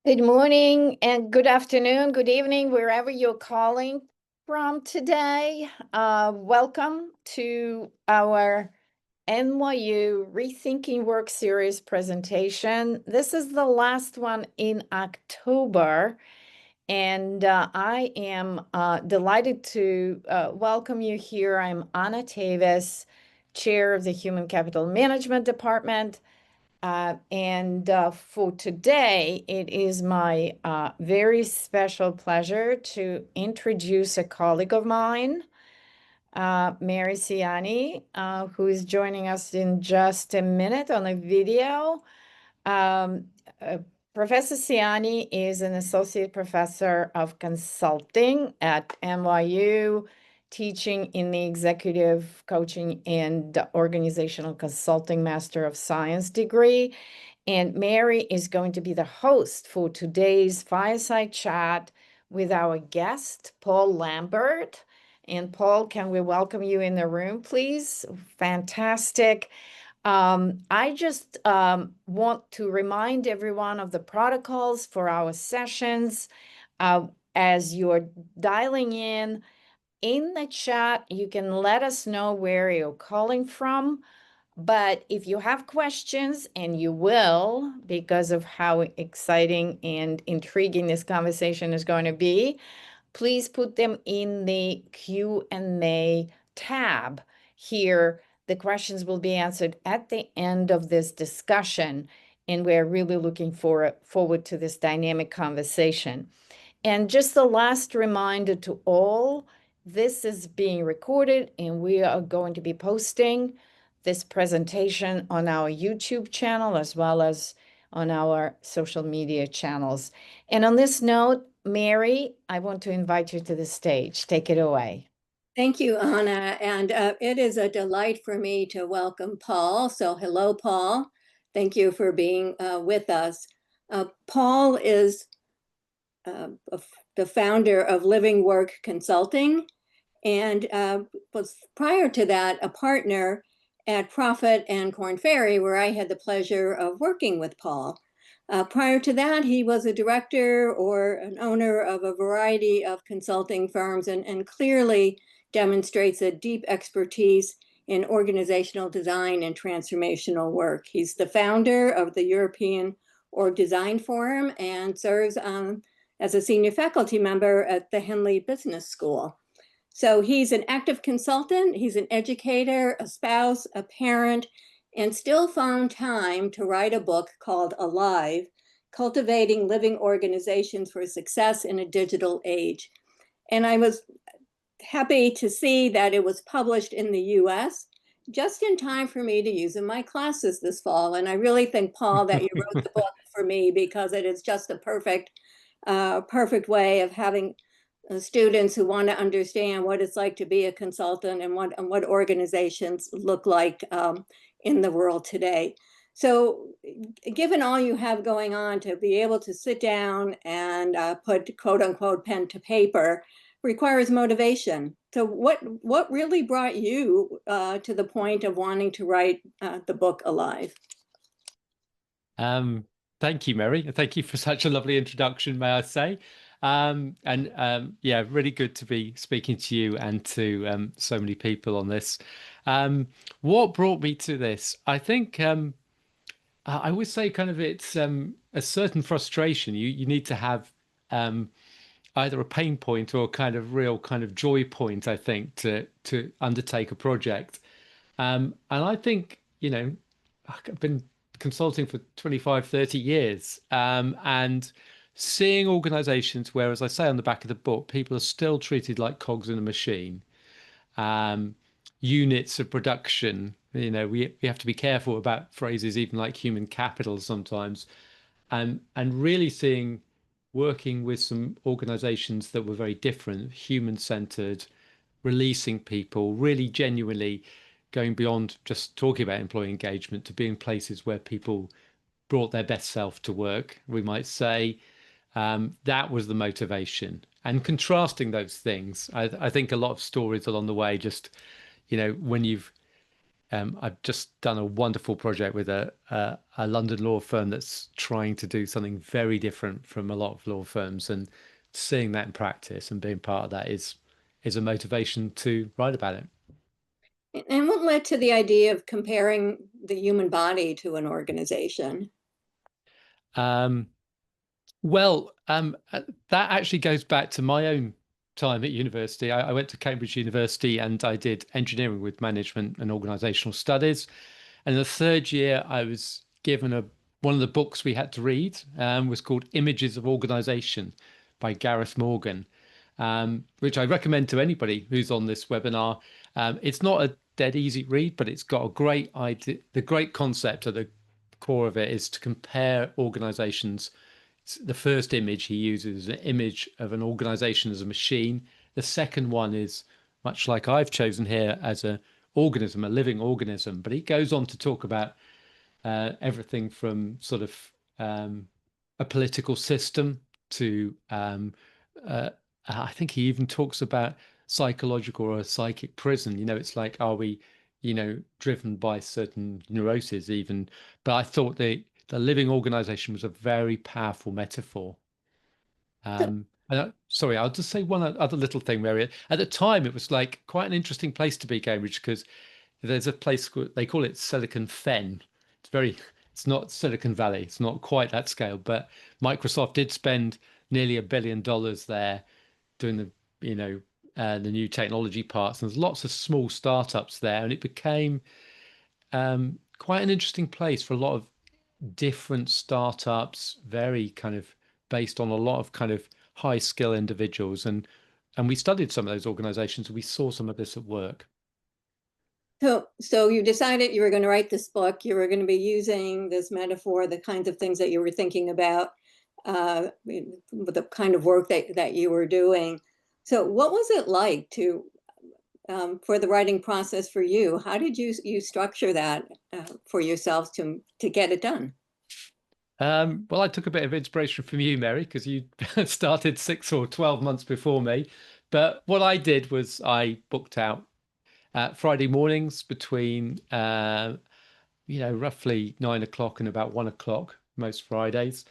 Good morning and good afternoon, good evening, wherever you're calling from today. Welcome to our NYU Rethinking Work Series presentation. This is the last one in October, and I am delighted to welcome you here. I'm Anna Tavis, Chair of the Human Capital Management Department. For today, it is my very special pleasure to introduce a colleague of mine, Mary Cianni, who is joining us in just a minute on a video. Um, uh, Professor Cianni is an associate professor of consulting at NYU, teaching in the executive coaching and organizational consulting Master of Science degree. And Mary is going to be the host for today's fireside chat with our guest, Paul Lambert. And Paul, can we welcome you in the room, please? Fantastic. I just want to remind everyone of the protocols for our sessions. As you're dialing in the chat, you can let us know where you're calling from. But if you have questions, and you will, because of how exciting and intriguing this conversation is going to be, please put them in the Q&A tab here. The questions will be answered at the end of this discussion, and we're really looking forward to this dynamic conversation. And just the last reminder to all, this is being recorded, and we are going to be posting this presentation on our YouTube channel as well as on our social media channels. And on this note, Mary, I want to invite you to the stage. Take it away. Thank you, Anna. And it is a delight for me to welcome Paul. So hello, Paul. Thank you for being with us. Paul is the founder of Living Work Consulting and was prior to that a partner at Profit and Korn Ferry, where I had the pleasure of working with Paul. Prior to that, he was a director or an owner of a variety of consulting firms and clearly demonstrates a deep expertise in organizational design and transformational work. He's the founder of the European Org Design Forum and serves as a senior faculty member at the Henley Business School. So he's an active consultant, he's an educator, a spouse, a parent, and still found time to write a book called Alive, Cultivating Living Organizations for Success in a Digital Age. And I was happy to see that it was published in the US just in time for me to use in my classes this fall. And I really think, Paul, that you wrote the book for me because it is just a perfect way of having students who want to understand what it's like to be a consultant and what organizations look like in the world today. So given all you have going on, to be able to sit down and put quote unquote pen to paper requires motivation. So what really brought you to the point of wanting to write the book Alive? Thank you, Mary. Thank you for such a lovely introduction, may I say. Yeah, really good to be speaking to you and to so many people on this. What brought me to this? I think I would say kind of it's a certain frustration. You need to have either a pain point or a kind of real kind of joy point, I think, to undertake a project. And I think, I've been consulting for 25, 30 years, and seeing organizations where, as I say on the back of the book, people are still treated like cogs in a machine, units of production. We have to be careful about phrases even like human capital sometimes, and really working with some organizations that were very different, human-centered, releasing people, really genuinely going beyond just talking about employee engagement to being places where people brought their best self to work, we might say. That was the motivation. And contrasting those things, I think a lot of stories along the way, just, when you've I've just done a wonderful project with a London law firm that's trying to do something very different from a lot of law firms, and seeing that in practice and being part of that is a motivation to write about it. And what led to the idea of comparing the human body to an organization? Um, that actually goes back to my own time at university. I went to Cambridge University and I did engineering with management and organizational studies. And in the third year, I was given one of the books we had to read was called Images of Organization by Gareth Morgan, which I recommend to anybody who's on this webinar. It's not a dead easy read, but it's got a great idea. The great concept at the core of it is to compare organizations. The first image he uses is an image of an organization as a machine. The second one is much like I've chosen here as a organism, a living organism. But he goes on to talk about everything from sort of a political system to I think he even talks about psychological or a psychic prison. It's like, are we, driven by certain neuroses even? But I thought the living organization was a very powerful metaphor. Sorry, I'll just say one other little thing, Mary. At the time, it was like quite an interesting place to be, Cambridge, because there's a place they call it Silicon Fen. It's not Silicon Valley. It's not quite that scale, but Microsoft did spend nearly $1 billion there doing the new technology parts. And there's lots of small startups there, and it became quite an interesting place for a lot of different startups, very kind of based on a lot of kind of high skill individuals. And we studied some of those organizations and we saw some of this at work. So you decided you were going to write this book. You were going to be using this metaphor, the kinds of things that you were thinking about, the kind of work that you were doing. So what was it like for the writing process for you? How did you structure that for yourself to get it done? Well, I took a bit of inspiration from you, Mary, because you started 6 or 12 months before me. But what I did was I booked out Friday mornings between roughly 9 o'clock and about 1 o'clock most Fridays.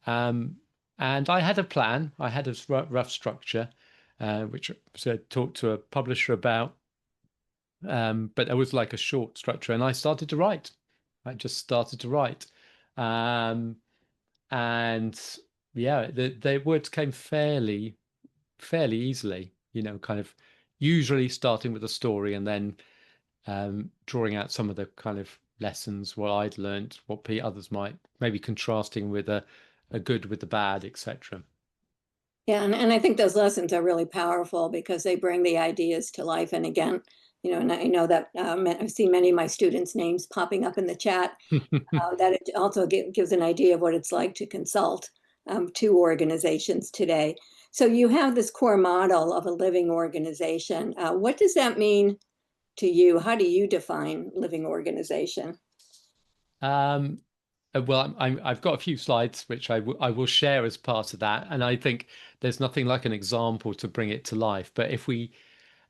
And I had a plan. I had a rough structure, which I talked to a publisher about. But there was like a short structure, and I started to write. I just started to write. And yeah, the words came fairly easily, kind of usually starting with a story and then drawing out some of the kind of lessons, what I'd learned, what others might, maybe contrasting with a good with the bad, etc. Yeah, and I think those lessons are really powerful because they bring the ideas to life. And again, and I know that I see many of my students' names popping up in the chat, that it also gives an idea of what it's like to consult to organizations today. So you have this core model of a living organization. What does that mean to you? How do you define living organization? Well, I've got a few slides which I will share as part of that, and I think there's nothing like an example to bring it to life. But if we,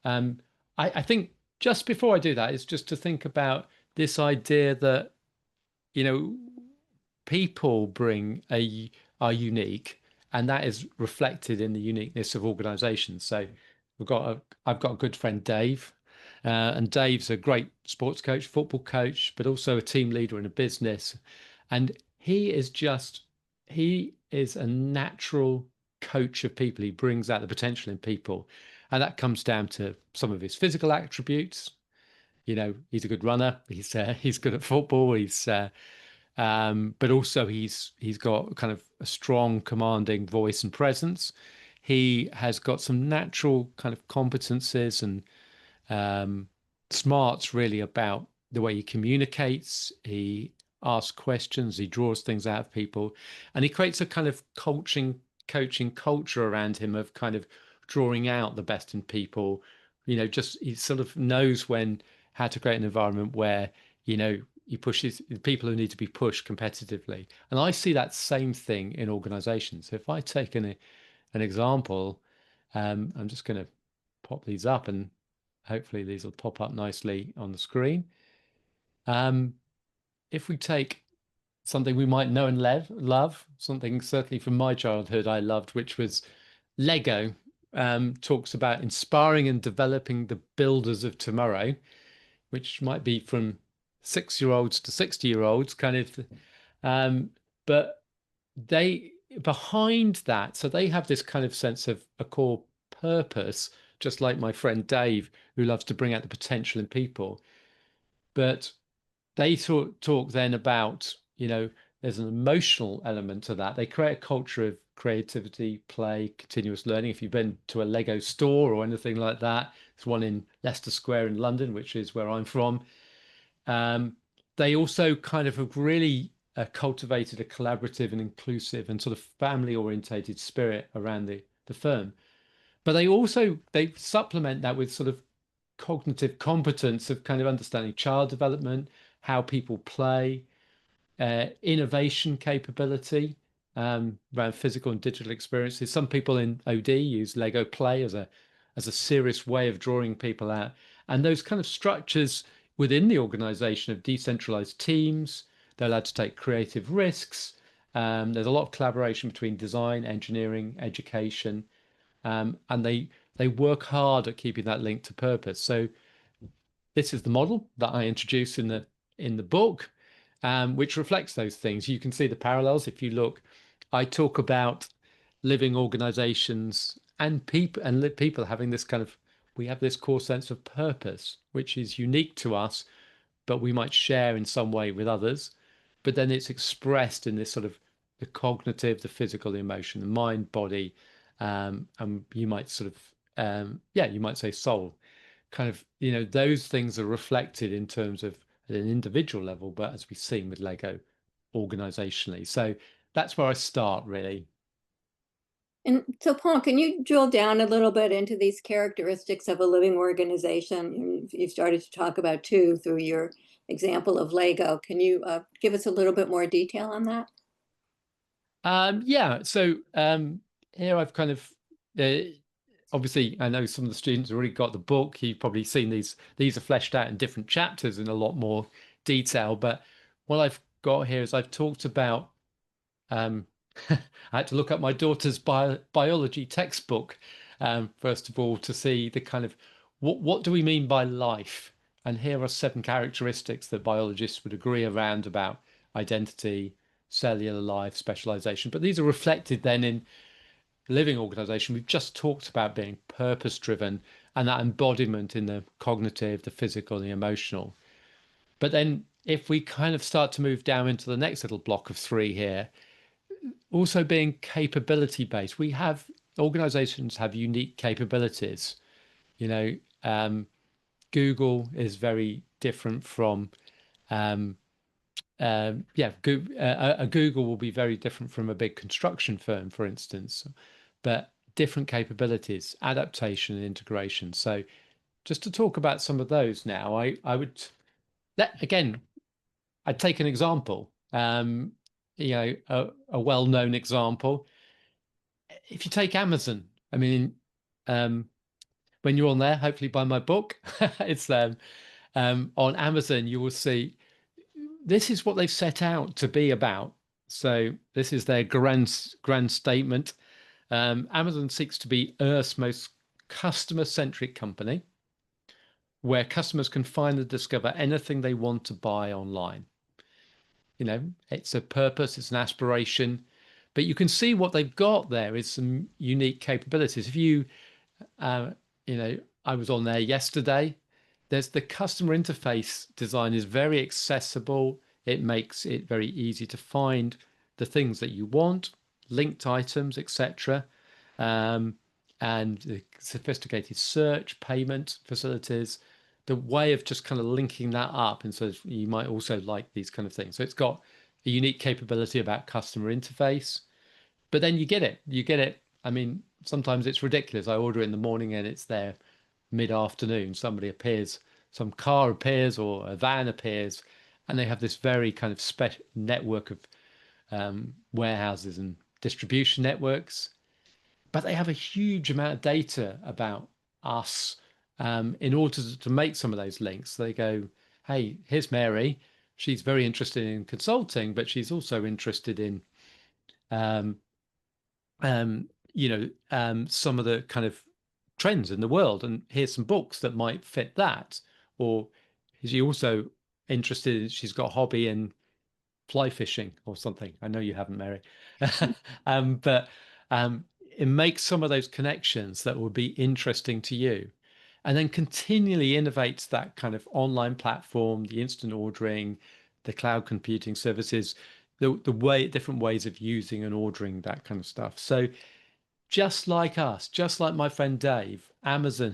I think just before I do that, is just to think about this idea that you know people are unique, and that is reflected in the uniqueness of organizations. So I've got a good friend, Dave, and Dave's a great sports coach, football coach, but also a team leader in a business. And he is a natural coach of people. He brings out the potential in people. And that comes down to some of his physical attributes. He's a good runner. He's good at football. But also he's got kind of a strong commanding voice and presence. He has got some natural kind of competences and smarts really about the way he communicates. He asks questions, he draws things out of people, and he creates a kind of coaching culture around him of kind of drawing out the best in people. Just he sort of knows how to create an environment where he pushes people who need to be pushed competitively. And I see that same thing in organizations. So if I take an example, I'm just going to pop these up and hopefully these will pop up nicely on the screen. If we take something we might know and love, something certainly from my childhood I loved, which was Lego, talks about inspiring and developing the builders of tomorrow, which might be from 6-year-olds to 60-year-olds, kind of. But they behind that, so they have this kind of sense of a core purpose, just like my friend Dave, who loves to bring out the potential in people. But they talk then about, there's an emotional element to that. They create a culture of creativity, play, continuous learning. If you've been to a Lego store or anything like that, there's one in Leicester Square in London, which is where I'm from. They also kind of have really cultivated a collaborative and inclusive and sort of family orientated spirit around the firm. But they supplement that with sort of cognitive competence of kind of understanding child development, how people play, innovation capability around physical and digital experiences. Some people in OD use Lego Play as a serious way of drawing people out. And those kind of structures within the organization of decentralized teams, they're allowed to take creative risks. There's a lot of collaboration between design, engineering, education, and they work hard at keeping that link to purpose. So this is the model that I introduce in the book, which reflects those things. You can see the parallels if you look. I talk about living organizations and people having this kind of, we have this core sense of purpose, which is unique to us, but we might share in some way with others. But then it's expressed in this sort of the cognitive, the physical, the emotion, the mind, body, and you might sort of, you might say soul. Kind of, those things are reflected in terms of at an individual level, but as we've seen with Lego, organizationally. So that's where I start, really. And so, Paul, can you drill down a little bit into these characteristics of a living organization? You've started to talk about two through your example of Lego. Can you give us a little bit more detail on that? So here I've kind of, obviously, I know some of the students have already got the book. You've probably seen these are fleshed out in different chapters in a lot more detail. But what I've got here is I've talked about, I had to look up my daughter's biology textbook, first of all, to see the kind of, what do we mean by life? And here are 7 characteristics that biologists would agree around about identity, cellular life, specialization. But these are reflected then in living organization. We've just talked about being purpose driven and that embodiment in the cognitive, the physical, the emotional. But then if we kind of start to move down into the next little block of 3 here, also being capability based, we have organizations have unique capabilities. Google is very different from a Google will be very different from a big construction firm, for instance, but different capabilities, adaptation and integration. So just to talk about some of those now, I would, again, I'd take an example, a well-known example. If you take Amazon, I mean, when you're on there, hopefully buy my book, it's on Amazon, you will see this is what they've set out to be about. So this is their grand statement. Amazon seeks to be Earth's most customer-centric company, where customers can find and discover anything they want to buy online. It's a purpose, it's an aspiration, but you can see what they've got there is some unique capabilities. If you, I was on there yesterday. There's the customer interface design is very accessible. It makes it very easy to find the things that you want, linked items, etc. And the sophisticated search, payment facilities, the way of just kind of linking that up. And so you might also like these kind of things. So it's got a unique capability about customer interface, but then you get it. I mean, sometimes it's ridiculous. I order in the morning and it's there mid-afternoon. Somebody appears, some car appears or a van appears, and they have this very kind of special network of warehouses and distribution networks. But they have a huge amount of data about us in order to make some of those links. They go, hey, here's Mary. She's very interested in consulting, but she's also interested in um, some of the kind of trends in the world, and here's some books that might fit that. Or is she also interested? She's got a hobby in fly fishing or something. I know you haven't, Mary, but it makes some of those connections that will be interesting to you, and then continually innovates that kind of online platform, the instant ordering, the cloud computing services, different ways of using and ordering that kind of stuff. So just like us, just like my friend Dave, Amazon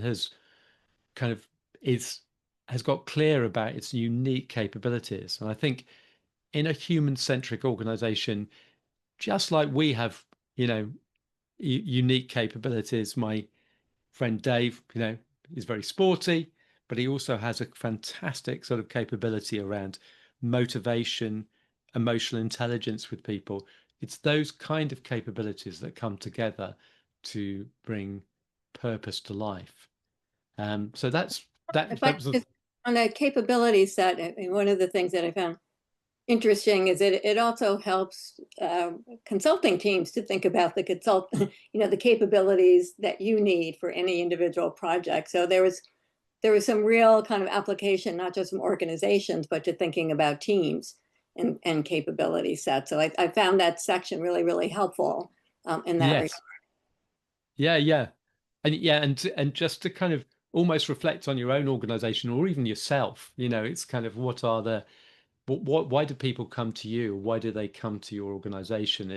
kind of is has got clear about its unique capabilities. And I think in a human-centric organization, just like we have, unique capabilities, my friend Dave, is very sporty, but he also has a fantastic sort of capability around motivation, emotional intelligence with people. It's those kind of capabilities that come together to bring purpose to life. So that If I was just, on a capability set, I mean, one of the things that I found interesting is that it also helps consulting teams to think about the capabilities that you need for any individual project. So there was some real kind of application, not just from organizations, but to thinking about teams and capability sets. So I found that section really, really helpful in that regard. yes, yeah, and just to kind of almost reflect on your own organization or even yourself, it's kind of why do people come to you? Why do they come to your organization?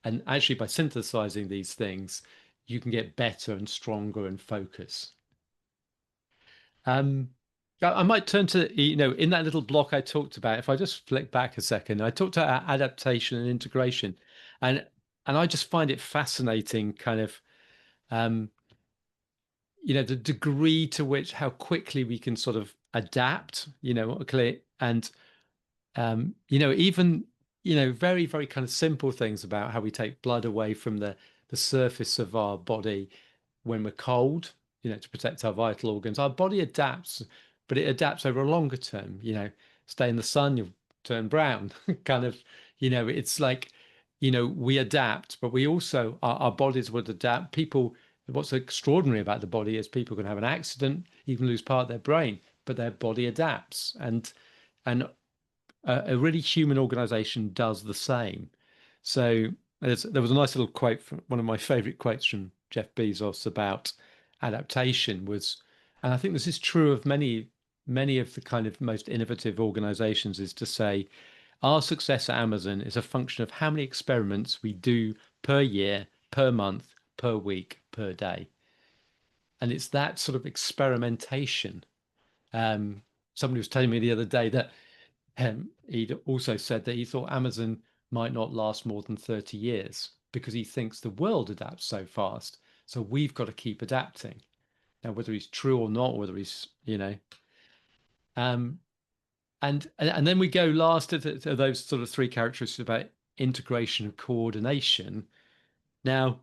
And actually by synthesizing these things, you can get better and stronger and focus. Um, I might turn to, in that little block I talked about, if I just flick back a second, I talked about adaptation and integration, and I just find it fascinating, kind of, um, the degree to which how quickly we can sort of adapt, and even very very kind of simple things about how we take blood away from the surface of our body when we're cold, to protect our vital organs. Our body adapts, but it adapts over a longer term. Stay in the sun, you'll turn brown. Kind of, it's like, we adapt, but we also our bodies would adapt. People, what's extraordinary about the body is people can have an accident, even lose part of their brain, but their body adapts, and a really human organization does the same. So there was a nice little quote from one of my favorite quotes from Jeff Bezos about adaptation and I think this is true of many of the kind of most innovative organizations, is to say our success at Amazon is a function of how many experiments we do per year, per month, per week, per day. And it's that sort of experimentation. Somebody was telling me the other day that he'd also said that he thought Amazon might not last more than 30 years because he thinks the world adapts so fast. So we've got to keep adapting. Now, whether he's true or not, whether he's, and then we go last to those sort of three characteristics about integration and coordination. Now,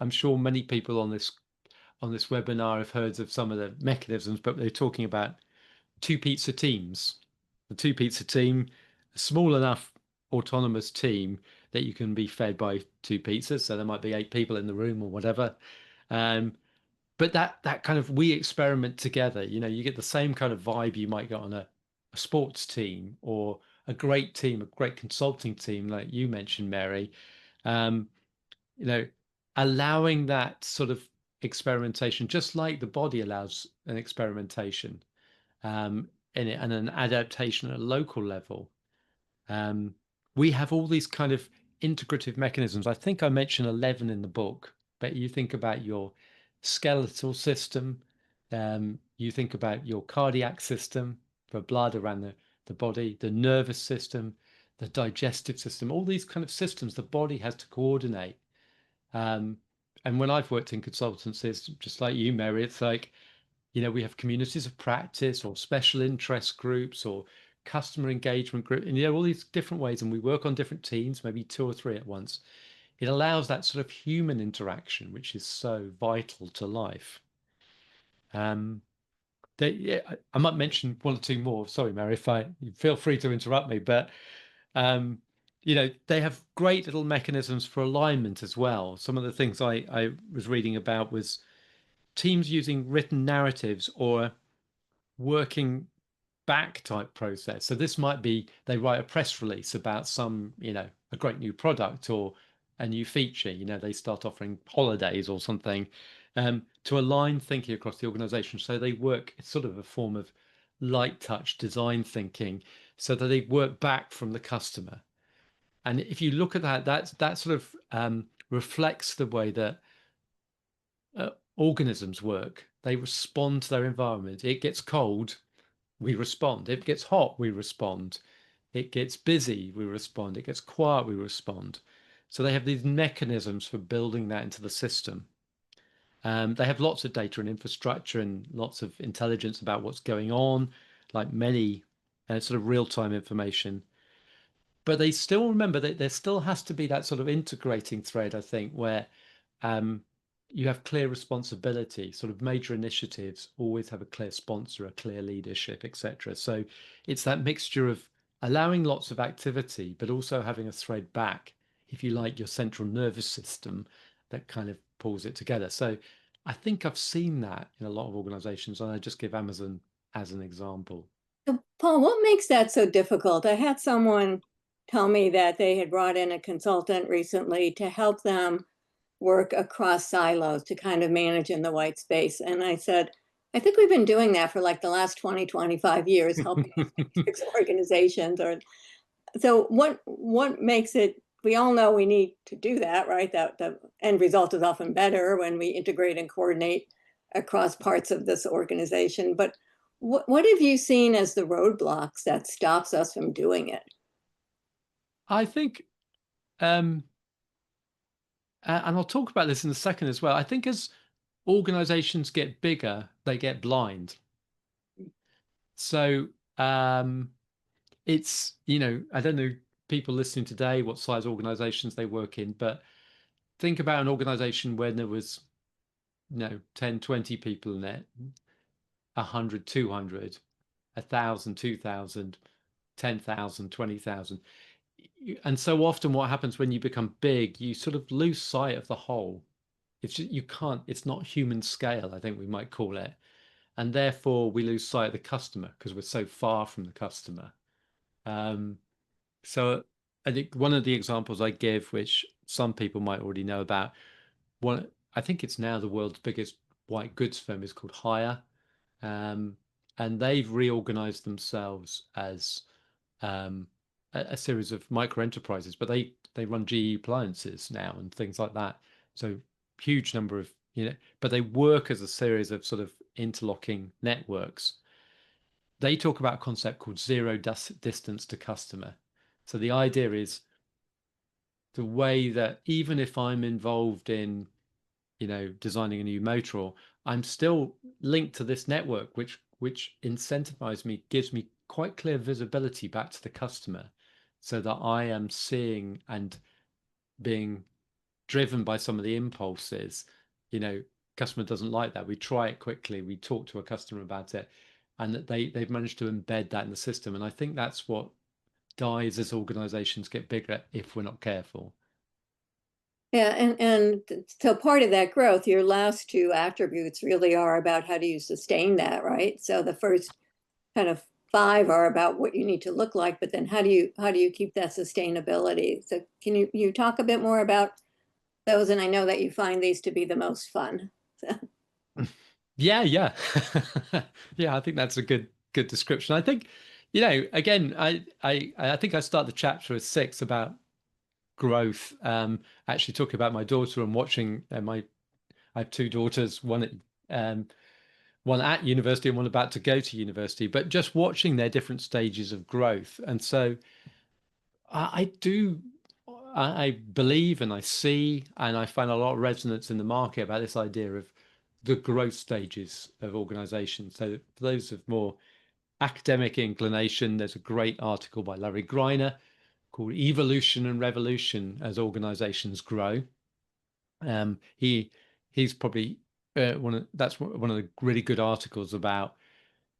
I'm sure many people on this webinar have heard of some of the mechanisms, but they're talking about two pizza teams. The two pizza team, a small enough autonomous team that you can be fed by two pizzas. So there might be 8 people in the room or whatever. But that kind of, we experiment together. You get the same kind of vibe you might get on a sports team or a great team, a great consulting team, like you mentioned, Mary. Um, you know, allowing that sort of experimentation, just like the body allows an experimentation in it, and an adaptation at a local level. We have all these kind of integrative mechanisms. I think I mentioned 11 in the book, but you think about your skeletal system, you think about your cardiac system for blood around the body, the nervous system, the digestive system, all these kind of systems the body has to coordinate. And when I've worked in consultancies, just like you, Mary, it's like, we have communities of practice or special interest groups or customer engagement group, and all these different ways, and we work on different teams, maybe 2 or 3 at once. It allows that sort of human interaction, which is so vital to life. There's Yeah, I might mention one or two more. Sorry, Mary, if you feel free to interrupt me, but they have great little mechanisms for alignment as well. Some of the things I was reading about was teams using written narratives or working back type process. So this might be they write a press release about some, a great new product or a new feature. They start offering holidays or something to align thinking across the organization. So they work, it's sort of a form of light touch design thinking so that they work back from the customer. And if you look at that sort of reflects the way that organisms work. They respond to their environment. It gets cold, we respond. If it gets hot, we respond. It gets busy, we respond. It gets quiet, we respond. So they have these mechanisms for building that into the system. They have lots of data and infrastructure and lots of intelligence about what's going on, like many sort of real-time information. But they still remember that there still has to be that sort of integrating thread, I think, where you have clear responsibility. Sort of major initiatives always have a clear sponsor, a clear leadership, etc. So it's that mixture of allowing lots of activity, but also having a thread back, if you like, your central nervous system that kind of pulls it together. So I think I've seen that in a lot of organizations, and I just give Amazon as an example. So, Paul, what makes that so difficult? I had someone tell me that they had brought in a consultant recently to help them work across silos to kind of manage in the white space. And I said, I think we've been doing that for like the last 20, 25 years, helping fix organizations. So what makes it, we all know we need to do that, right? That the end result is often better when we integrate and coordinate across parts of this organization. But what have you seen as the roadblocks that stops us from doing it? I think and I'll talk about this in a second as well. I think as organizations get bigger, they get blind. So it's, I don't know people listening today what size organizations they work in, but think about an organization when there was, 10, 20 people in it, 100, 200, 1,000, 2,000, 10,000, 20,000. And so often what happens when you become big, you sort of lose sight of the whole. It's just, you can't, it's not human scale, I think we might call it. And therefore we lose sight of the customer because we're so far from the customer. So I think one of the examples I give, which some people might already know about, I think it's now the world's biggest white goods firm, is called Hire. And they've reorganized themselves as a series of micro enterprises, but they run GE appliances now and things like that. So huge number of, but they work as a series of sort of interlocking networks. They talk about a concept called zero distance to customer. So the idea is the way that even if I'm involved in, designing a new motor, I'm still linked to this network, which incentivizes me, gives me quite clear visibility back to the customer so that I am seeing and being driven by some of the impulses. Customer doesn't like that. We try it quickly. We talk to a customer about it, and that they've managed to embed that in the system. And I think that's what dies as organizations get bigger if we're not careful. Yeah, and so part of that growth, your last two attributes really are about how do you sustain that, right? So the first kind of five are about what you need to look like, but then how do you keep that sustainability? So can you talk a bit more about those? And I know that you find these to be the most fun. So. Yeah. Yeah, I think that's a good description. I think, again, I think I start the chapter at 6 about growth. Actually talking about my daughter and watching I have two daughters, one at university and one about to go to university, but just watching their different stages of growth. And so I believe and I see and I find a lot of resonance in the market about this idea of the growth stages of organizations. So for those of more academic inclination, there's a great article by Larry Greiner called Evolution and Revolution as Organizations Grow. He's probably one of the really good articles about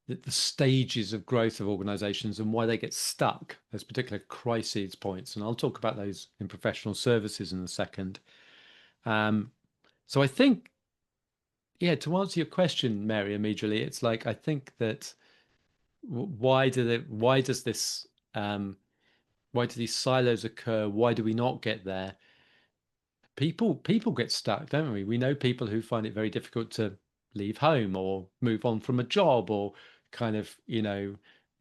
the stages of growth of organizations and why they get stuck. There's particular crises points, and I'll talk about those in professional services in a second. So I think, yeah, to answer your question, Mary, immediately, it's like, I think that why do these silos occur? Why do we not get there? People get stuck, don't we? We know people who find it very difficult to leave home or move on from a job or kind of,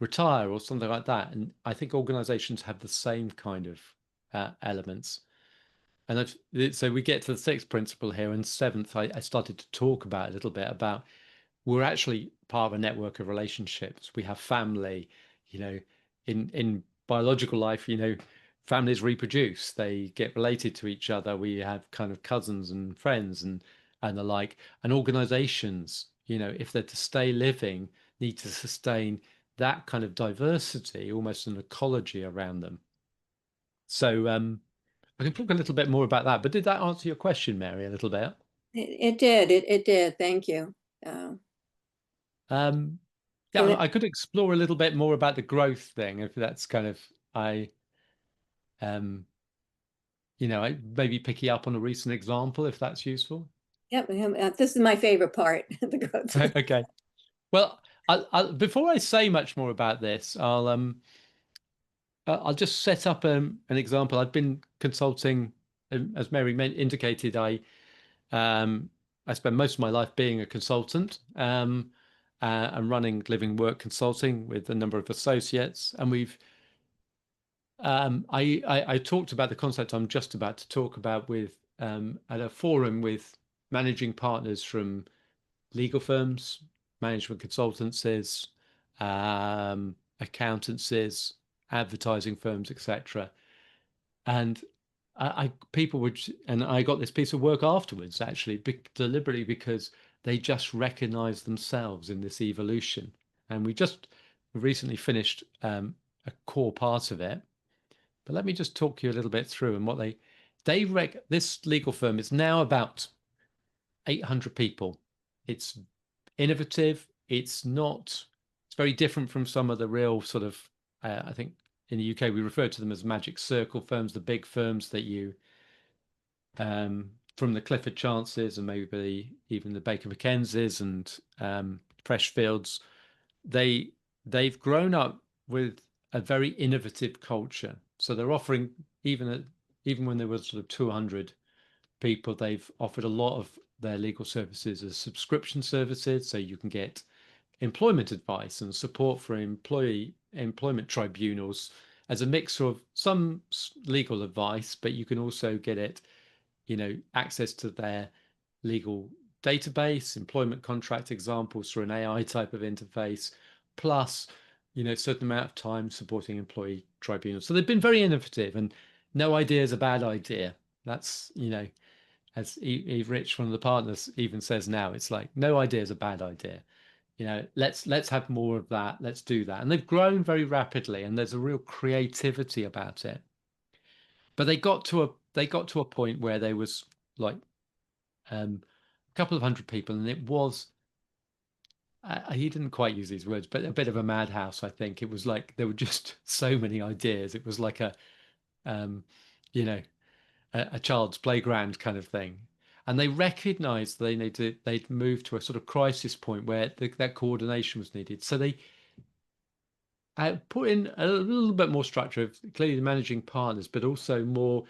retire or something like that. And I think organizations have the same kind of elements. And so we get to the sixth principle here, and seventh, I started to talk about a little bit about we're actually part of a network of relationships. We have family, in biological life, families reproduce, they get related to each other. We have kind of cousins and friends and the like. And organizations, if they're to stay living, need to sustain that kind of diversity, almost an ecology around them. So I can talk a little bit more about that. But did that answer your question, Mary, a little bit? It did. It did. Thank you. Yeah, And I could explore a little bit more about the growth thing, if that's kind of um, I maybe picking up on a recent example, if that's useful. yep, this is my favorite part. The growth. Okay. Well, before I say much more about this, I'll just set up an example. I've been consulting, as Mary indicated, I spend most of my life being a consultant and running living work consulting with a number of associates. And I talked about the concept I'm just about to talk about with at a forum with managing partners from legal firms, management consultancies, accountancies, advertising firms, etc. And people would, and I got this piece of work afterwards, actually, deliberately, because they just recognize themselves in this evolution. And we just recently finished a core part of it. But let me just talk you a little bit through and what this legal firm is now about 800 people. It's innovative. It's very different from some of the real sort of, I think in the UK, we refer to them as magic circle firms, the big firms that from the Clifford Chances and maybe even the Baker McKenzies and Freshfields, they've grown up with a very innovative culture. So they're offering, even when there was sort of 200 people, they've offered a lot of their legal services as subscription services. So you can get employment advice and support for employment tribunals as a mix of some legal advice, but you can also get it, access to their legal database, employment contract examples through an AI type of interface, plus, a certain amount of time supporting employee tribunals. So they've been very innovative, and no idea is a bad idea. That's, as Eve Rich, one of the partners, even says now, it's like, no idea is a bad idea. Let's have more of that. Let's do that. And they've grown very rapidly, and there's a real creativity about it. But they got to a point where there was like a couple of hundred people, and it was he didn't quite use these words, but a bit of a madhouse. I think it was like there were just so many ideas. It was like a child's playground kind of thing. And they recognized they'd moved to a sort of crisis point where that coordination was needed. So they put in a little bit more structure of clearly the managing partners, but also more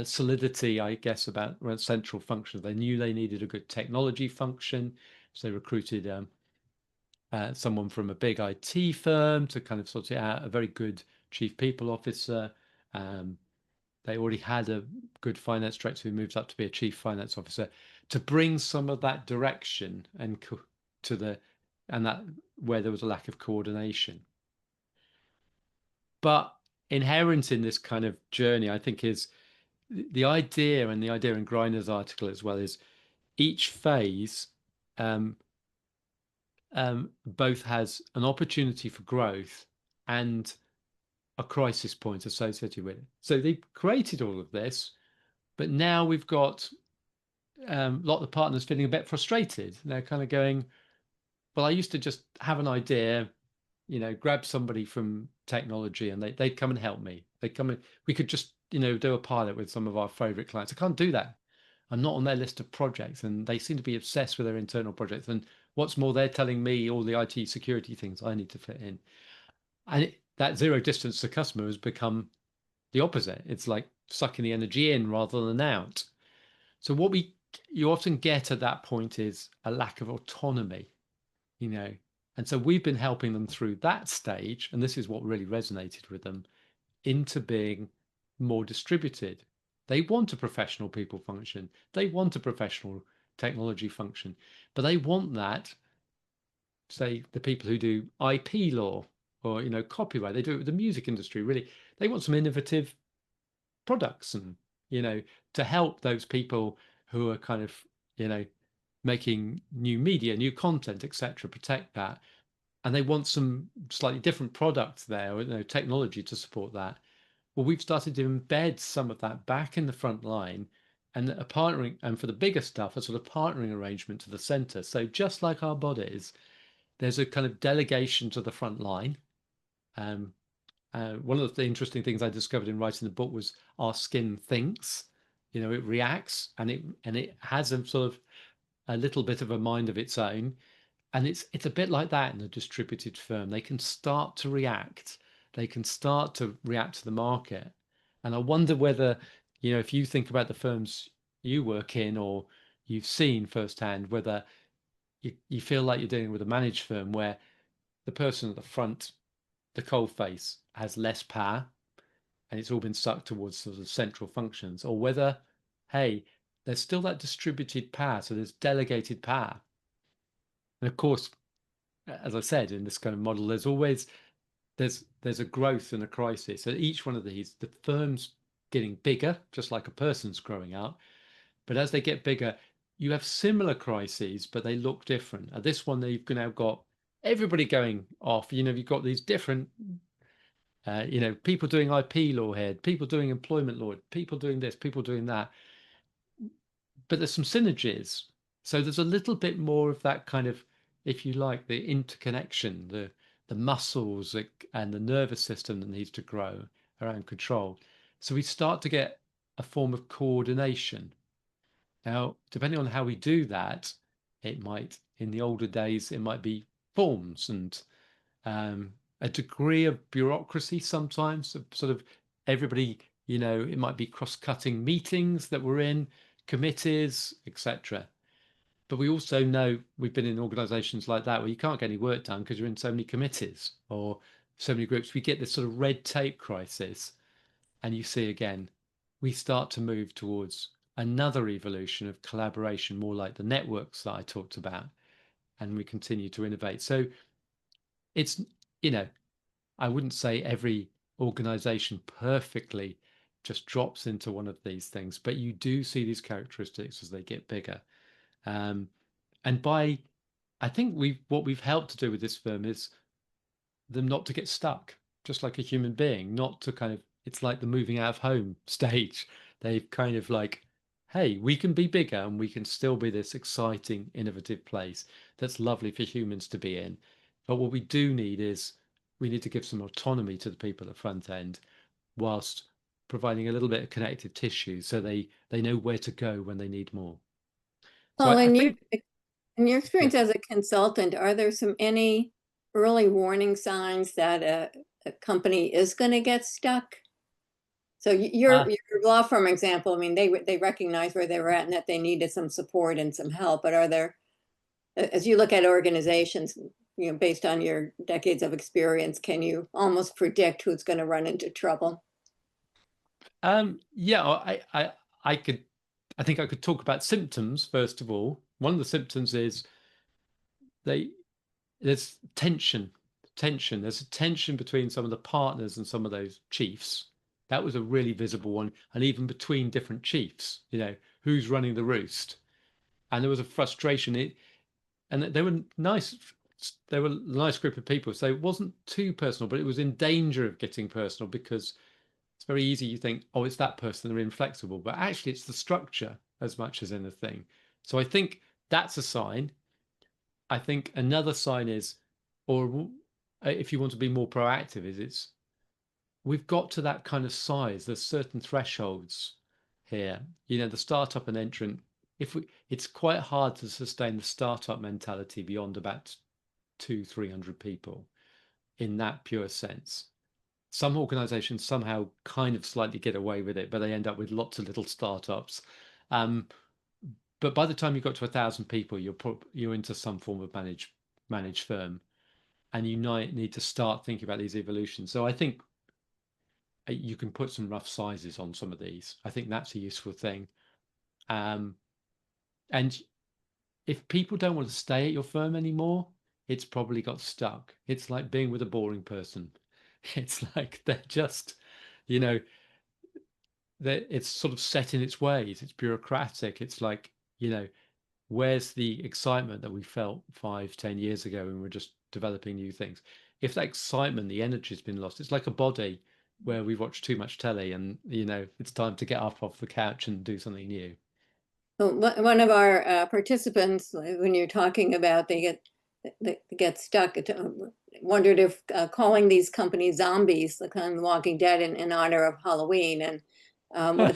solidity, I guess, around central functions. They knew they needed a good technology function, so they recruited someone from a big IT firm to kind of sort it out, a very good chief people officer. They already had a good finance director who moved up to be a chief finance officer to bring some of that direction and that where there was a lack of coordination. But inherent in this kind of journey, I think, is the idea, and the idea in Greiner's article as well, is each phase both has an opportunity for growth and a crisis point associated with it. So they created all of this, but now we've got a lot of the partners feeling a bit frustrated. They're kind of going, well, I used to just have an idea, grab somebody from technology and they'd come and help me. They'd come and we could just, do a pilot with some of our favorite clients. I can't do that. I'm not on their list of projects, and they seem to be obsessed with their internal projects. And what's more, they're telling me all the IT security things I need to fit in. And that zero distance to customer has become the opposite. It's like sucking the energy in rather than out. So what you often get at that point is a lack of autonomy, and so we've been helping them through that stage, and this is what really resonated with them, into being more distributed. They want a professional people function. They want a professional technology function, but they want that, say, the people who do IP law or, copyright, they do it with the music industry, really. They want some innovative products and, to help those people who are kind of, making new media, new content, etc., protect that. And they want some slightly different products there, or technology to support that. Well, we've started to embed some of that back in the front line, and a partnering, and for the bigger stuff, a sort of partnering arrangement to the center. So just like our bodies, there's a kind of delegation to the front line. One of the interesting things I discovered in writing the book was our skin thinks. It reacts, and it has a sort of a little bit of a mind of its own. And it's a bit like that in a distributed firm. They can start to react. They can start to react to the market. And I wonder whether, if you think about the firms you work in or you've seen firsthand, whether you feel like you're dealing with a managed firm where the person at the front, the coal face, has less power and it's all been sucked towards sort of central functions, or whether, hey, there's still that distributed power. So there's delegated power. And of course, as I said, in this kind of model, there's a growth and a crisis. So each one of these, the firm's getting bigger, just like a person's growing up. But as they get bigger, you have similar crises, but they look different. At this one, you've now got everybody going off. You've got these different, people doing IP law here, people doing employment law, people doing this, people doing that. But there's some synergies. So there's a little bit more of that kind of, if you like, the interconnection, the muscles and the nervous system that needs to grow around control. So we start to get a form of coordination. Now, depending on how we do that, it might, in the older days, it might be forms and a degree of bureaucracy sometimes, sort of everybody, it might be cross-cutting meetings that we're in, committees, etc. But we also know, we've been in organizations like that where you can't get any work done because you're in so many committees or so many groups. We get this sort of red tape crisis. And you see again, we start to move towards another evolution of collaboration, more like the networks that I talked about. And we continue to innovate. So it's, I wouldn't say every organization perfectly just drops into one of these things, but you do see these characteristics as they get bigger. And I think what we've helped to do with this firm is them not to get stuck, just like a human being, not to kind of, it's like the moving out of home stage. They've kind of like, hey, we can be bigger and we can still be this exciting, innovative place that's lovely for humans to be in. But what we do need is we need to give some autonomy to the people at the front end whilst providing a little bit of connective tissue so they know where to go when they need more. So Well, I think, in your yeah. experience as a consultant, are there any early warning signs that a company is going to get stuck? So your law firm example, I mean, they recognize where they were at and that they needed some support and some help. But are there, as you look at organizations, based on your decades of experience, can you almost predict who's going to run into trouble? Yeah, I think I could talk about symptoms first of all. One of the symptoms is there's tension. There's a tension between some of the partners and some of those chiefs. That was a really visible one, and even between different chiefs. Who's running the roost, and there was a frustration. And they were nice. They were a nice group of people, so it wasn't too personal, but it was in danger of getting personal because it's very easy. You think, oh, it's that person, they're inflexible, but actually it's the structure as much as anything. So I think that's a sign. I think another sign is, or if you want to be more proactive, is we've got to that kind of size. There's certain thresholds here. You know, the startup and entrant, it's quite hard to sustain the startup mentality beyond about 200-300 people in that pure sense. Some organizations somehow kind of slightly get away with it, but they end up with lots of little startups. But by the time you got to 1,000 people, you're into some form of managed firm, and you need to start thinking about these evolutions. So I think you can put some rough sizes on some of these. I think that's a useful thing. And if people don't want to stay at your firm anymore, it's probably got stuck. It's like being with a boring person. It's like they're just, you know, it's sort of set in its ways. It's bureaucratic. It's like, you know, where's the excitement that we felt 5-10 years ago when we were just developing new things? If that excitement, the energy has been lost, it's like a body where we watch too much telly and, you know, it's time to get up off the couch and do something new. So one of our participants, when you're talking about they get stuck, wondered if calling these companies zombies, the kind of Walking Dead, in honor of Halloween, and I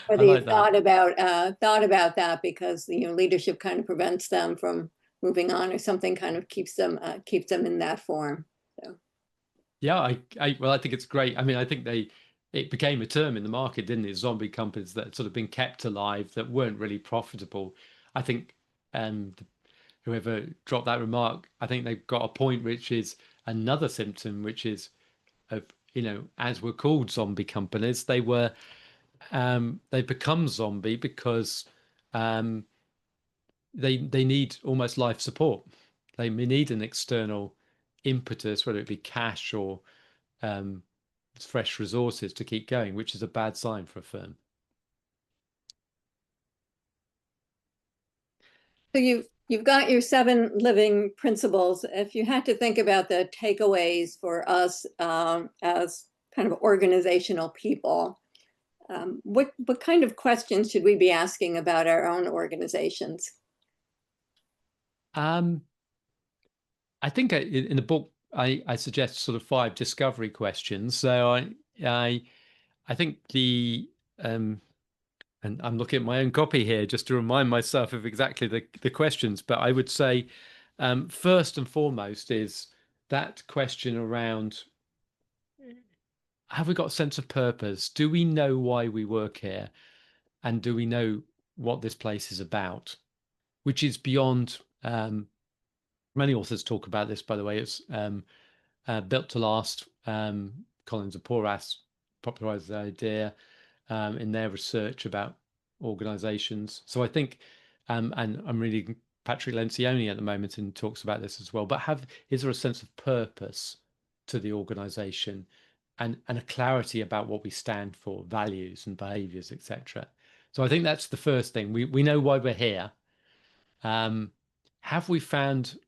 whether you like that. thought about that, because leadership kind of prevents them from moving on, or something kind of keeps them in that form. So. Yeah, well, I think it's great. I mean, I think it became a term in the market, didn't it? Zombie companies that had sort of been kept alive that weren't really profitable. I think whoever dropped that remark, I think they've got a point, which is another symptom, which is of, you know, as we're called zombie companies, they've become zombie because um, they need almost life support. They need an external impetus, whether it be cash or um, fresh resources to keep going, which is a bad sign for a firm. So you've got your 7 living principles. If you had to think about the takeaways for us as kind of organizational people, what kind of questions should we be asking about our own organizations? I think in the book I suggest sort of 5 discovery questions. So I think and I'm looking at my own copy here just to remind myself of exactly the questions. But I would say first and foremost is that question around, have we got a sense of purpose? Do we know why we work here? And do we know what this place is about? Which is beyond, many authors talk about this, by the way. It's Built to Last. Collins and Porras popularized the idea in their research about organizations. So I think, and I'm reading Patrick Lencioni at the moment and talks about this as well, but is there a sense of purpose to the organization and a clarity about what we stand for, values and behaviors, etc. So I think that's the first thing. We know why we're here. Have we found,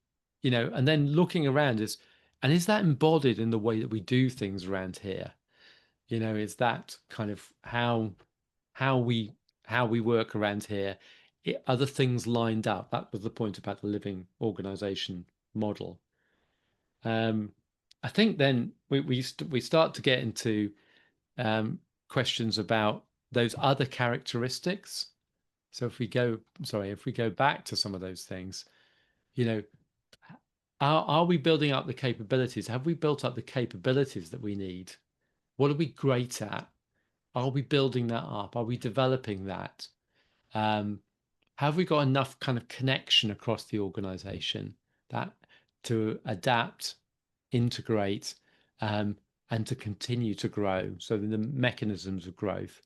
you know, and then looking around is that embodied in the way that we do things around here? You know, is that kind of how we work around here? Are the things lined up? That was the point about the living organization model. I think then we start to get into questions about those other characteristics. So if we go back to some of those things, you know, are we building up the capabilities? Have we built up the capabilities that we need? What are we great at? Are we building that up? Are we developing that? Have we got enough kind of connection across the organization that to adapt, integrate, and to continue to grow? So the mechanisms of growth.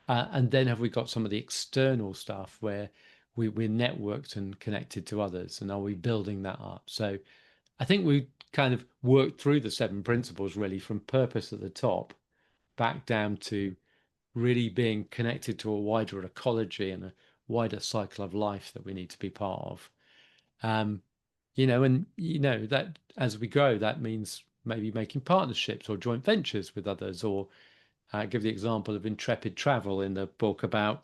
And then have we got some of the external stuff where we're networked and connected to others? And are we building that up? So I think we kind of worked through the 7 principles really from purpose at the top back down to really being connected to a wider ecology and a wider cycle of life that we need to be part of. You know, and you know that as we grow, that means maybe making partnerships or joint ventures with others, or give the example of intrepid travel in the book about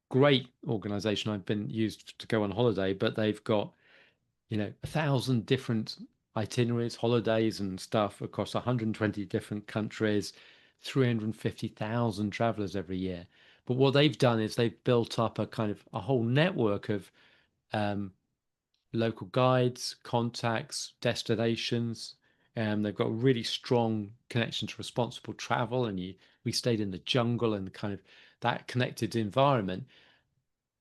great organization. I've been used to go on holiday, but they've got, 1,000 different itineraries, holidays and stuff across 120 different countries, 350,000 travelers every year. But what they've done is they've built up a whole network of local guides, contacts, destinations. They've got a really strong connection to responsible travel, and we stayed in the jungle and kind of that connected environment.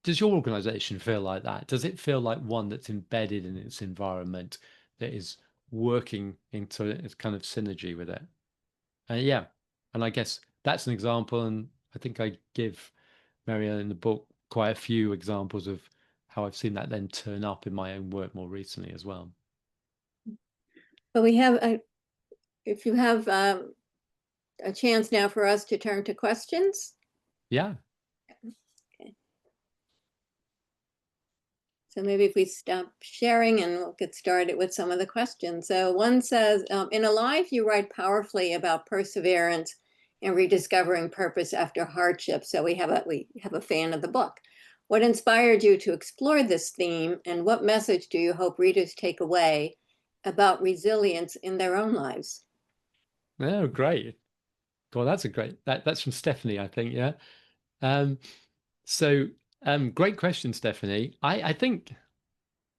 Does your organization feel like that? Does it feel like one that's embedded in its environment, that is working into its kind of synergy with it? Yeah, and I guess that's an example, and I think I give Maria in the book quite a few examples of how I've seen that then turn up in my own work more recently as well. But we have, if you have a chance now for us to turn to questions. Yeah. Okay. So maybe if we stop sharing and we'll get started with some of the questions. So one says, in a life, you write powerfully about perseverance and rediscovering purpose after hardship. So we have a fan of the book. What inspired you to explore this theme, and what message do you hope readers take away about resilience in their own lives? Oh, great. Well, that's that's from Stephanie, I think. Yeah. Um, so great question, Stephanie. I think,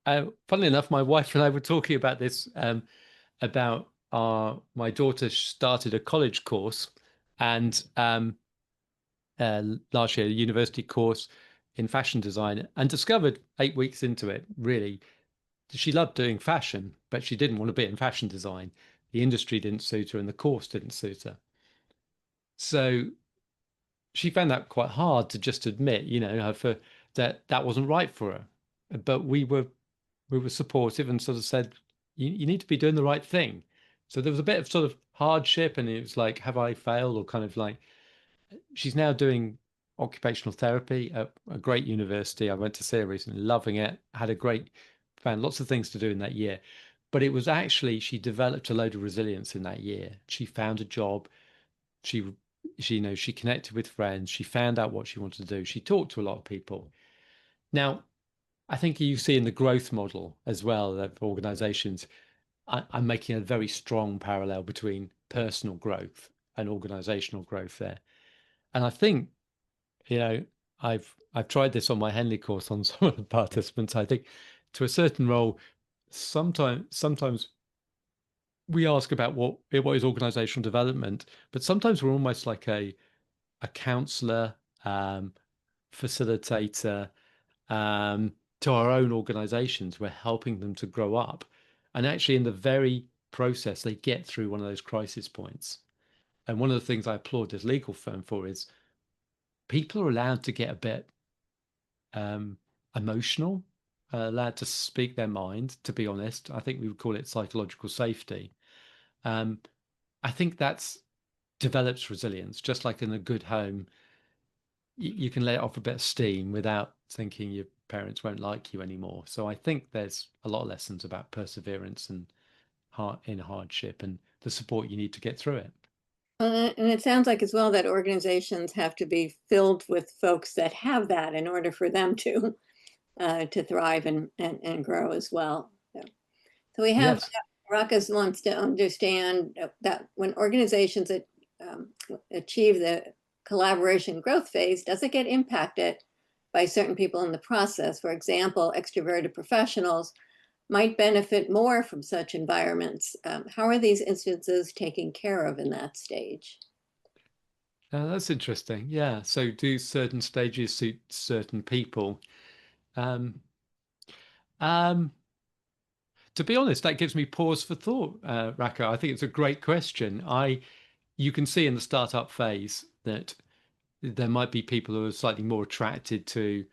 funnily enough, my wife and I were talking about this, about my daughter started a college course, and last year, a university course in fashion design, and discovered 8 weeks into it, really, she loved doing fashion, but she didn't want to be in fashion design. The industry didn't suit her and the course didn't suit her. So she found that quite hard to just admit, for that wasn't right for her. But we were supportive and sort of said, you need to be doing the right thing. So there was a bit of sort of hardship, and it was like, have I failed? Or kind of like, she's now doing occupational therapy at a great university. I went to see her recently, loving it, found lots of things to do in that year. But it was actually, she developed a load of resilience in that year. She found a job. She, she connected with friends. She found out what she wanted to do. She talked to a lot of people. Now, I think you see in the growth model as well of organizations, I'm making a very strong parallel between personal growth and organizational growth there. And I think, I've tried this on my Henley course on some of the participants. I think to a certain role, sometimes we ask about what is organizational development, but sometimes we're almost like a counselor, facilitator, to our own organizations. We're helping them to grow up. And actually, in the very process, they get through one of those crisis points. And one of the things I applaud this legal firm for is people are allowed to get a bit emotional, allowed to speak their mind, to be honest. I think we would call it psychological safety. I think that's develops resilience, just like in a good home. You can let off a bit of steam without thinking your parents won't like you anymore. So I think there's a lot of lessons about perseverance and hardship and the support you need to get through it. And it sounds like as well that organizations have to be filled with folks that have that in order for them to thrive and grow as well. So we have, Yes. Ruckus wants to understand that when organizations achieve the collaboration growth phase, does it get impacted by certain people in the process? For example, extroverted professionals might benefit more from such environments. How are these instances taken care of in that stage? That's interesting. Yeah. So do certain stages suit certain people? Um, um, to be honest, that gives me pause for thought, Raka. I think it's a great question. You can see in the startup phase that there might be people who are slightly more attracted to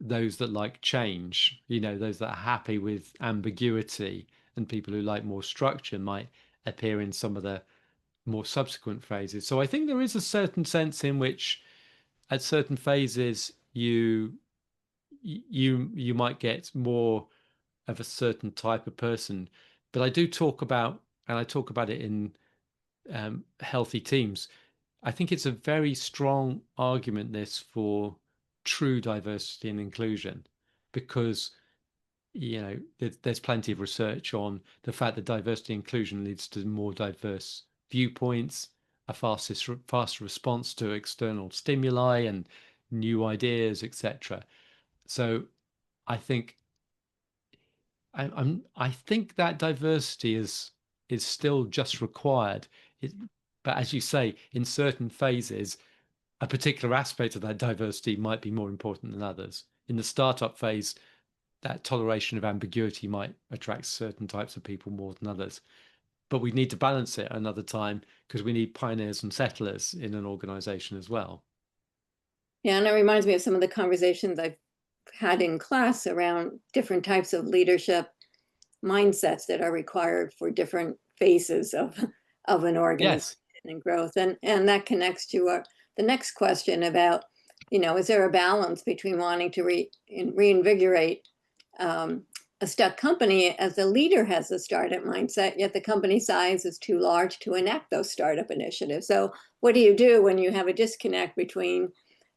those that like change, those that are happy with ambiguity, and people who like more structure might appear in some of the more subsequent phases. So I think there is a certain sense in which at certain phases you might get more of a certain type of person. But I do talk about, and I talk about it in healthy teams. I think it's a very strong argument, this, for true diversity and inclusion, because there's plenty of research on the fact that diversity and inclusion leads to more diverse viewpoints, a faster response to external stimuli and new ideas, etc. So I think I think that diversity is still just required. But as you say, in certain phases, a particular aspect of that diversity might be more important than others. In the startup phase, that toleration of ambiguity might attract certain types of people more than others. But we need to balance it another time, because we need pioneers and settlers in an organization as well. Yeah, and it reminds me of some of the conversations I've had in class around different types of leadership mindsets that are required for different phases of an organization and growth. And that connects to the next question about, is there a balance between wanting to reinvigorate a stuck company as the leader has a startup mindset, yet the company size is too large to enact those startup initiatives? So what do you do when you have a disconnect between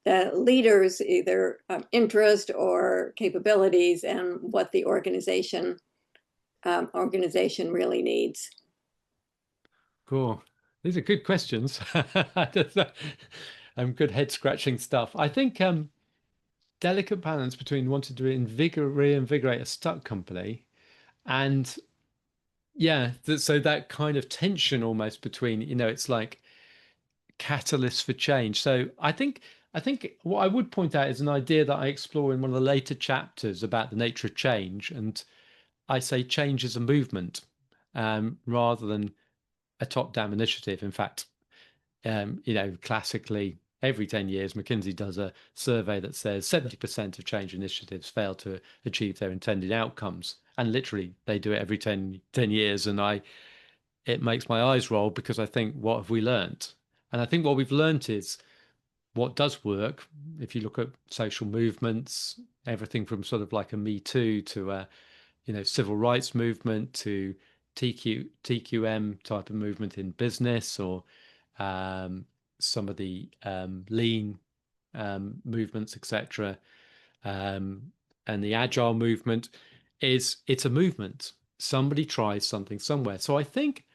the leader's either interest or capabilities and what the organization really needs? Cool. These are good questions. Good head scratching stuff. I think delicate balance between wanting to reinvigorate a stuck company and so that kind of tension almost between, it's like catalyst for change. So I think what I would point out is an idea that I explore in one of the later chapters about the nature of change. And I say change is a movement rather than a top-down initiative. In fact, classically, every 10 years, McKinsey does a survey that says 70% of change initiatives fail to achieve their intended outcomes. And literally, they do it every 10 years. And it makes my eyes roll, because I think, what have we learned? And I think what we've learned is what does work. If you look at social movements, everything from sort of like a Me Too to a civil rights movement to TQM type of movement in business, or some of the lean movements, etc., and the agile movement, it's a movement. Somebody tries something somewhere. So I think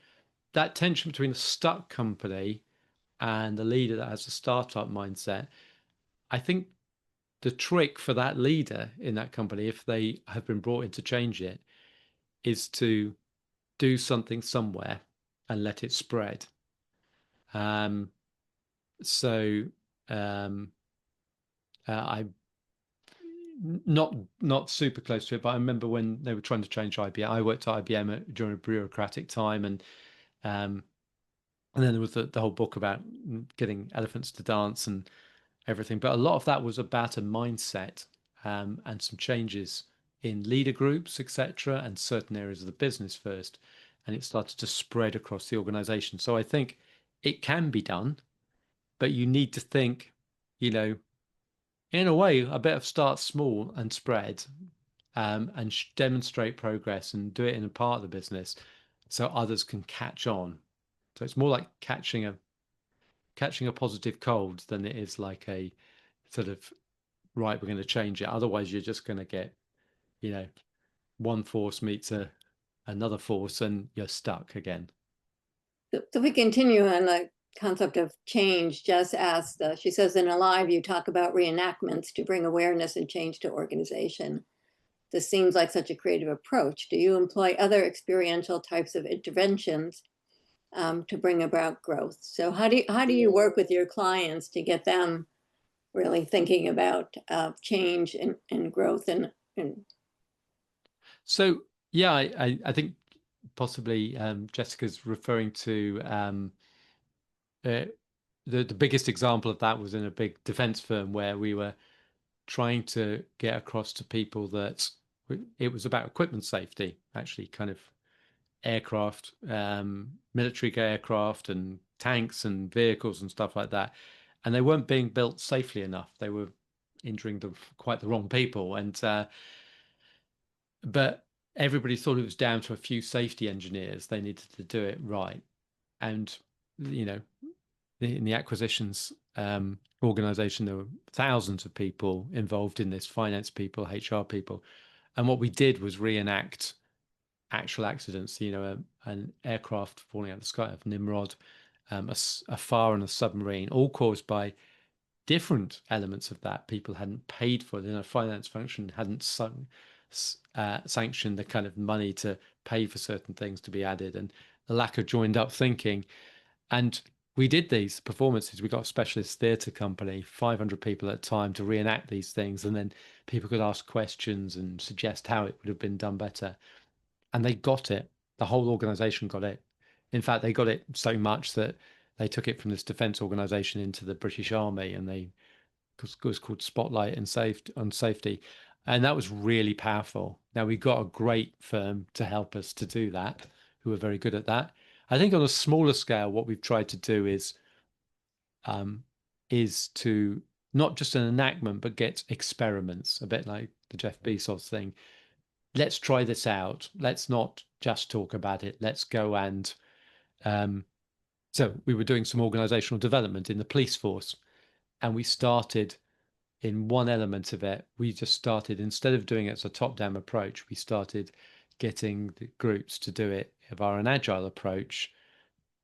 that tension between a stuck company and the leader that has a startup mindset, I think the trick for that leader in that company, if they have been brought in to change it, is to do something somewhere and let it spread. So I'm not super close to it, but I remember when they were trying to change IBM. I worked at IBM during a bureaucratic time, and then there was the whole book about getting elephants to dance and everything. But a lot of that was about a mindset and some changes in leader groups, etc., and certain areas of the business first, and it started to spread across the organization. So I think it can be done, but you need to think, in a way, I better start small and spread, and demonstrate progress and do it in a part of the business so others can catch on. So it's more like catching a positive cold than it is like a sort of, right, we're going to change it. Otherwise, you're just going to get, one force meets another force and you're stuck again. So we continue on the concept of change. Jess asked, she says, in Alive, you talk about reenactments to bring awareness and change to organization. This seems like such a creative approach. Do you employ other experiential types of interventions to bring about growth? So how do you work with your clients to get them really thinking about change and growth? So yeah, I think possibly Jessica's referring to the biggest example of that was in a big defense firm, where we were trying to get across to people that it was about equipment safety, actually, kind of aircraft, military aircraft and tanks and vehicles and stuff like that. And they weren't being built safely enough. They were injuring quite the wrong people. And but everybody thought it was down to a few safety engineers. They needed to do it right. And, in the acquisitions organization, there were thousands of people involved in this, finance people, HR people. And what we did was reenact actual accidents, an aircraft falling out of the sky of Nimrod, a fire on a submarine, all caused by different elements of that. People hadn't paid for it. Finance function hadn't sanctioned the kind of money to pay for certain things to be added, and the lack of joined up thinking. And we did these performances. We got a specialist theatre company, 500 people at a time, to reenact these things, and then people could ask questions and suggest how it would have been done better. And they got it. The whole organization got it. In fact, they got it so much that they took it from this defense organization into the British Army, and it was called Spotlight and on Safety. And that was really powerful. Now, we got a great firm to help us to do that, who are very good at that. I think on a smaller scale, what we've tried to do is to not just an enactment, but get experiments, a bit like the Jeff Bezos thing. Let's try this out. Let's not just talk about it. Let's go and so we were doing some organizational development in the police force, and we started in one element of it. We just started, instead of doing it as a top-down approach, we started getting the groups to do it via an agile approach,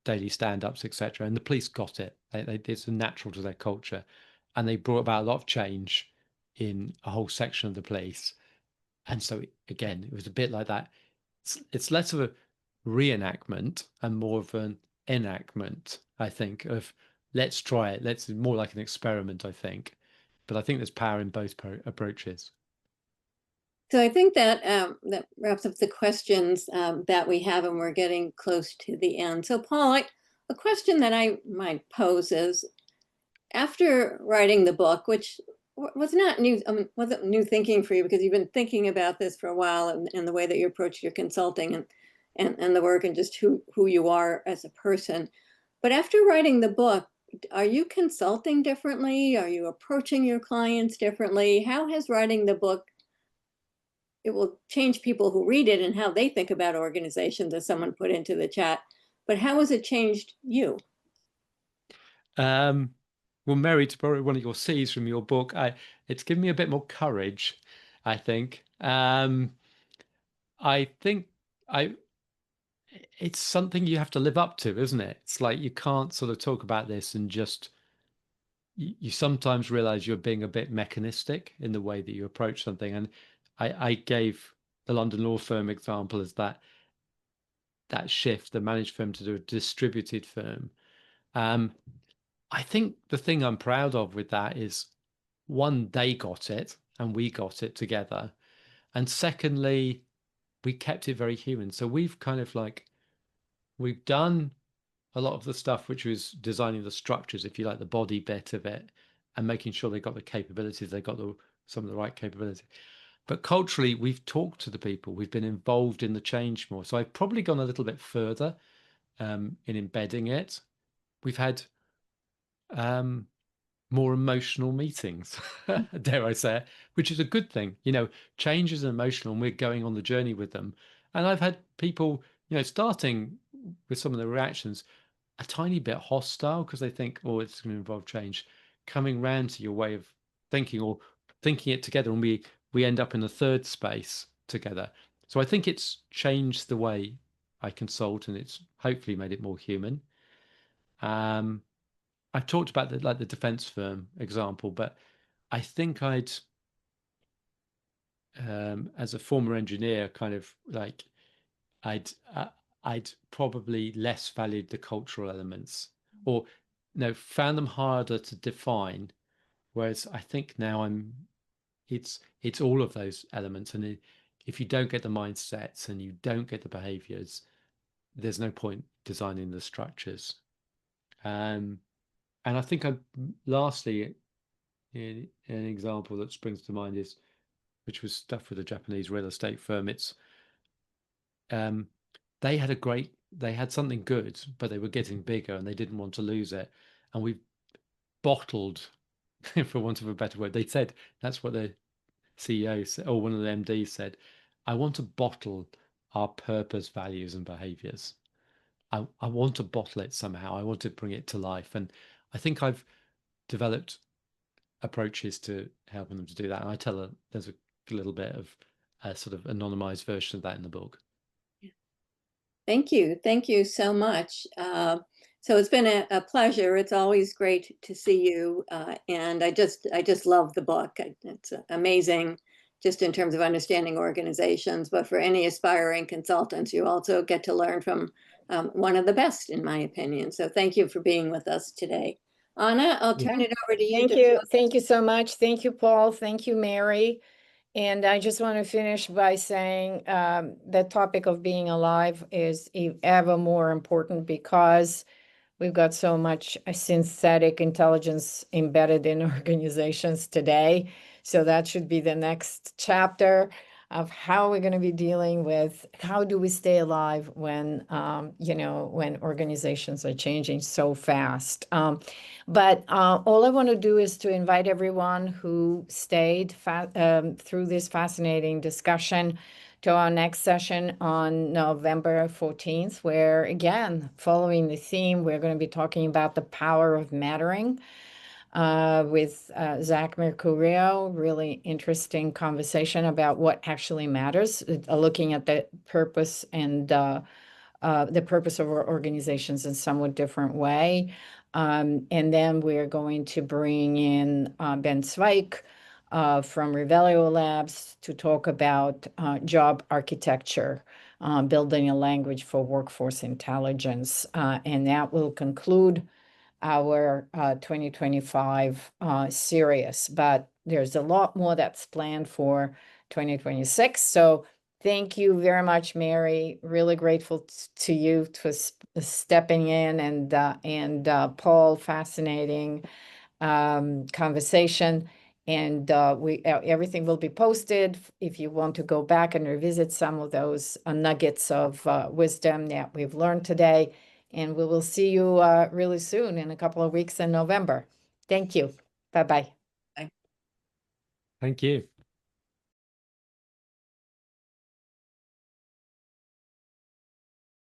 daily stand-ups, etc. And the police got it. It's natural to their culture, and they brought about a lot of change in a whole section of the police. And so again, it was a bit like that. It's less of a reenactment and more of an enactment, I think, of let's try it. Let's more like an experiment, I think. But I think there's power in both approaches. So I think that that wraps up the questions that we have, and we're getting close to the end. So Paul, a question that I might pose is, after writing the book, which was not new, wasn't new thinking for you because you've been thinking about this for a while, and the way that you approach your consulting and the work and just who you are as a person. But after writing the book, are you consulting differently? Are you approaching your clients differently? How has writing the book, it will change people who read it and how they think about organizations, as someone put into the chat, but how has it changed you? Well, Mary, to borrow one of your C's from your book, it's given me a bit more courage, I think. I think it's something you have to live up to, isn't it? It's like you can't sort of talk about this and just you sometimes realize you're being a bit mechanistic in the way that you approach something. And I gave the London law firm example as that shift, the managed firm to do a distributed firm. I think the thing I'm proud of with that is, one, they got it and we got it together. And secondly, we kept it very human. So we've kind of we've done a lot of the stuff which was designing the structures, if you like, the body bit of it, and making sure they got the capabilities, they got some of the right capability. But culturally, we've talked to the people, we've been involved in the change more. So I've probably gone a little bit further in embedding it. We've had more emotional meetings, dare I say it, which is a good thing. Change is emotional, and we're going on the journey with them. And I've had people, starting with some of the reactions, a tiny bit hostile because they think, oh, it's going to involve change, coming round to your way of thinking or thinking it together. And we end up in a third space together. So I think it's changed the way I consult, and it's hopefully made it more human. I've talked about the defense firm example, but I think I'd, as a former engineer, kind of I'd probably less valued the cultural elements, or found them harder to define. Whereas I think now it's all of those elements, and if you don't get the mindsets and you don't get the behaviors, there's no point designing the structures. And I think lastly, an example that springs to mind is, which was stuff with a Japanese real estate firm. It's they had something good, but they were getting bigger and they didn't want to lose it. And we bottled, for want of a better word, they said, that's what the CEO said, or one of the MDs said, I want to bottle our purpose, values, and behaviors. I want to bottle it somehow. I want to bring it to life. And I think I've developed approaches to helping them to do that. And I tell there's a little bit of a sort of anonymized version of that in the book. Thank you. Thank you so much. So it's been a pleasure. It's always great to see you. And I just love the book. It's amazing just in terms of understanding organizations, but for any aspiring consultants, you also get to learn from one of the best, in my opinion. So thank you for being with us today. Anna, I'll turn it over to you. Thank you. Thank you so much. Thank you, Paul. Thank you, Mary. And I just want to finish by saying the topic of being alive is ever more important because we've got so much synthetic intelligence embedded in organizations today. So that should be the next chapter of how we're going to be dealing with how do we stay alive when, when organizations are changing so fast. But all I want to do is to invite everyone who stayed through this fascinating discussion to our next session on November 14th, where again, following the theme, we're going to be talking about the power of mattering with Zach Mercurio. Really interesting conversation about what actually matters, looking at the purpose and the purpose of our organizations in somewhat different way. And then we're going to bring in Ben Zweig from Revelio Labs to talk about job architecture, building a language for workforce intelligence. And that will conclude our 2025 series. But there's a lot more that's planned for 2026. So thank you very much, Mary. Really grateful to you for stepping in, and Paul, fascinating conversation. And everything will be posted if you want to go back and revisit some of those nuggets of wisdom that we've learned today. And we will see you really soon in a couple of weeks in November. Thank you. Bye-bye. Thank you.